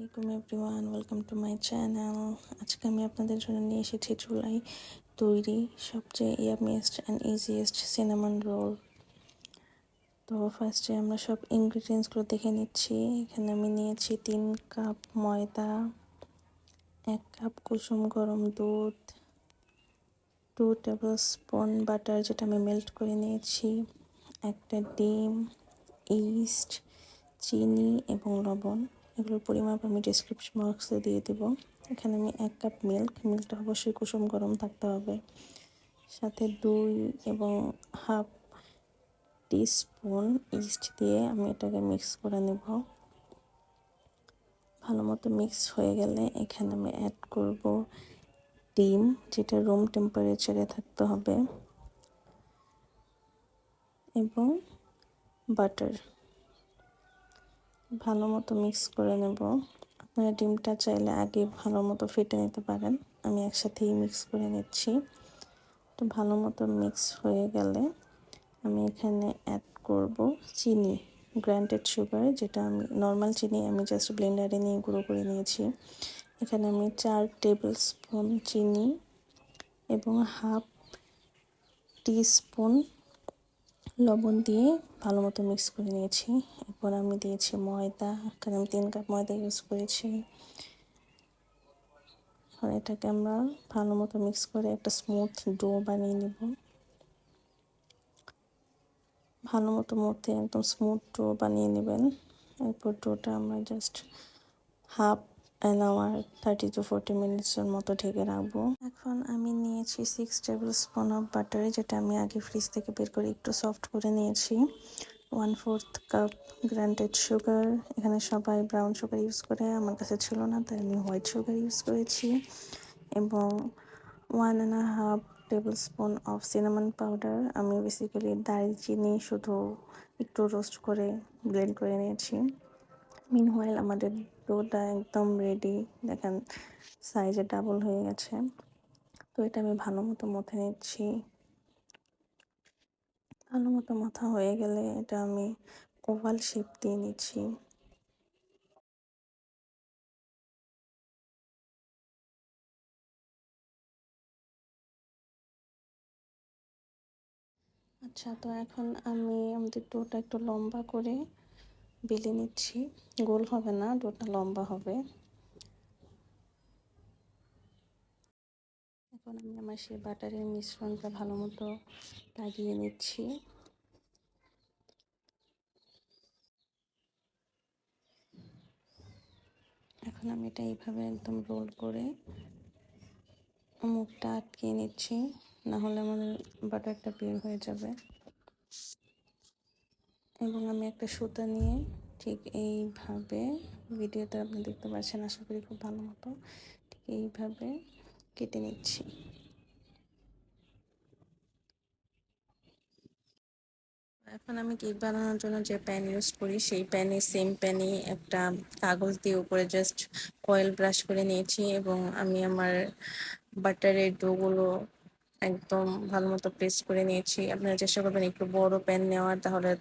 আসসালামাইকুম everyone, welcome to my channel. আজকে আমি আপনাদের জন্য নিয়ে এসেছি চুলায় তৈরি সবচেয়ে ইয়ামিয়েস্ট অ্যান্ড ইজিয়েস্ট সিনামন রোল। তো ফার্স্টে আমরা সব ইনগ্রিডিয়েন্টসগুলো দেখে নিচ্ছি। এখানে আমি নিয়েছি 3 কাপ ময়দা, 1 কাপ কুসুম গরম দুধ, 2 টেবিল স্পুন বাটার যেটা আমি মেল্ট করে নিয়েছি, একটা ডিম, ইস্ট, চিনি এবং লবণ। এগুলোর পরিমাপ আমি ডিসক্রিপশন বক্সে দিয়ে দেবো। এখানে আমি 1 কাপ মিল্কটা অবশ্যই কুসুম গরম থাকতে হবে। সাথে 2 এবং হাফ টিস্পুন ইস্ট দিয়ে আমি এটাকে মিক্স করে নেব। ভালো মতো মিক্স হয়ে গেলে এখানে আমি অ্যাড করব ডিম, যেটা রুম টেম্পারেচারে থাকতে হবে, এবং বাটার। ভালো মতো মিক্স করে নেব। আপনারা ডিমটা চাইলে আগে ভালো মতো ফেটে নিতে পারেন, আমি একসাথেই মিক্স করে নিচ্ছি। তো ভালো মতো মিক্স হয়ে গেলে আমি এখানে অ্যাড করব চিনি, গ্রাইন্ডেড সুগার, যেটা আমি নর্মাল চিনি আমি জাস্ট ব্লেন্ডারে নিয়ে গুঁড়ো করে নিয়েছি। এখানে আমি 4 টেবিল স্পুন চিনি এবং হাফ টিস্পুন লবণ দিয়ে ভালো মতো মিক্স করে নিয়েছি। এরপর আমি দিয়েছি ময়দা, এখানে আমি 3 কাপ ময়দা ইউজ করেছি। এখন এটাকে আমরা ভালো মতো মিক্স করে একটা স্মুথ ডো বানিয়ে নেব। ভালো মতো মধ্যে একদম স্মুথ ডো বানিয়ে নেবেন। এরপর ডোটা আমরা just half an hour 30 to 40 মিনিটসের মতো ঢেকে রাখবো। এখন আমি নিয়েছি 6 টেবিল স্পুন অফ বাটার, যেটা আমি আগে ফ্রিজ থেকে বের করে একটু সফট করে নিয়েছি। 1/4 কাপ গ্রাইন্ডেড সুগার, এখানে সবাই ব্রাউন সুগার ইউজ করে, আমার কাছে ছিল না তাই আমি হোয়াইট সুগার ইউজ করেছি। এবং 1.5 table spoon of cinnamon powder, আমি বেসিক্যালি দারচিনি শুধু একটু রোস্ট করে ব্লেন্ড করে নিয়েছি। মিনহোয়াইল আমাদের ডোটা একদম রেডি, দেখেন সাইজে ডাবল হয়ে গেছে। তো এটা আমি ভালো মতো মথে নিচ্ছি। ভালো মতো মাথা হয়ে গেলে এটা আমি ওভাল শেপ দিয়ে নিচ্ছি। আচ্ছা, তো এখন আমি আমাদের ডোটা একটু লম্বা করে বেলে নিচ্ছি। গোল হবে না, ডোটা লম্বা হবে। এখন আমি আমার সেই বাটারের মিশ্রণটা ভালো মতো লাগিয়ে নিচ্ছি। এখন আমি এটা এইভাবে একদম রোল করে মুখটা আটকিয়ে নিচ্ছি, না হলে আমাদের বাটারটা বের হয়ে যাবে। এবং আমি একটা সুতা নিয়ে ঠিক এইভাবে, ভিডিওতে আপনি দেখতে পাচ্ছেন আশা করি খুব ভালো মতো, ঠিক এইভাবে কেটে নিচ্ছি। এখন আমি কেক বানানোর জন্য যে প্যান ইউজ করি সেই সেম প্যানে একটা কাগজ দিয়ে উপরে জাস্ট অয়েল ব্রাশ করে নিয়েছি, এবং আমি আমার বাটারের ডোগুলো একদম ভালো মতো প্রেস করে নিয়েছি। আপনারা চেষ্টা করবেন একটু বড় প্যান নেওয়ার, তাহলে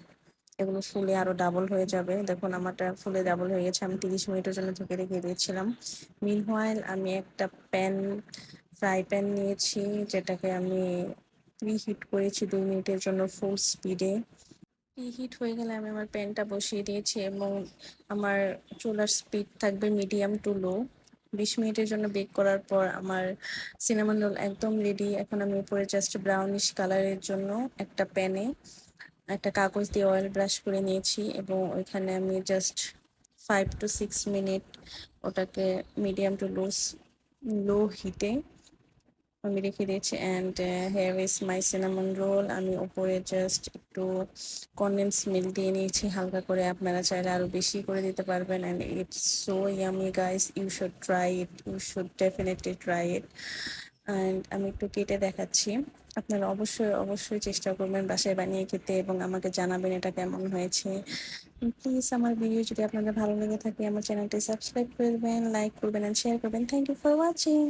এগুলো ফুলে আরো ডাবল হয়ে যাবে। দেখুন আমারটা ফুলে ডাবল হয়ে গেছে, আমি 30 মিনিটের জন্য ঢেকে রেখে দিয়েছিলাম। মিনহোয়াইল আমি একটা ফ্রাই প্যান নিয়েছি, যেটাকে আমি প্রিহিট করেছি 2 মিনিটের জন্য ফুল স্পিডে। প্রিহিট হয়ে গেলে আমি আমার প্যানটা বসিয়ে দিয়েছি, এবং আমার চুলার স্পিড থাকবে মিডিয়াম টু লো। 20 মিনিটের জন্য বেক করার পর আমার সিনামন রোল একদম রেডি। এখন আমি উপরে জাস্ট ব্রাউনিশ কালারের জন্য একটা প্যানে একটা কাগজ দিয়ে অয়েল ব্রাশ করে নিয়েছি, এবং ওইখানে আমি জাস্ট 5 to 6 মিনিট ওটাকে মিডিয়াম টু লো হিটে আমি রেখে দিয়েছি। And here is my cinnamon roll. আমি উপরে জাস্ট একটু কনডেন্স মিল্ক দিয়ে নিয়েছি হালকা করে, আপনারা চাইলে আরও বেশি করে দিতে পারবেন। And it's so yummy guys, you should try it, you should definitely try it. And আমি একটু কেটে দেখাচ্ছি। আপনারা অবশ্যই চেষ্টা করবেন বাসায় বানিয়ে খেতে, এবং আমাকে জানাবেন এটা কেমন হয়েছে। প্লিজ আমার ভিডিও যদি আপনাদের ভালো লেগে থাকে আমার চ্যানেলটি সাবস্ক্রাইব করবেন, লাইক করবেন অ্যান্ড শেয়ার করবেন। Thank you for watching.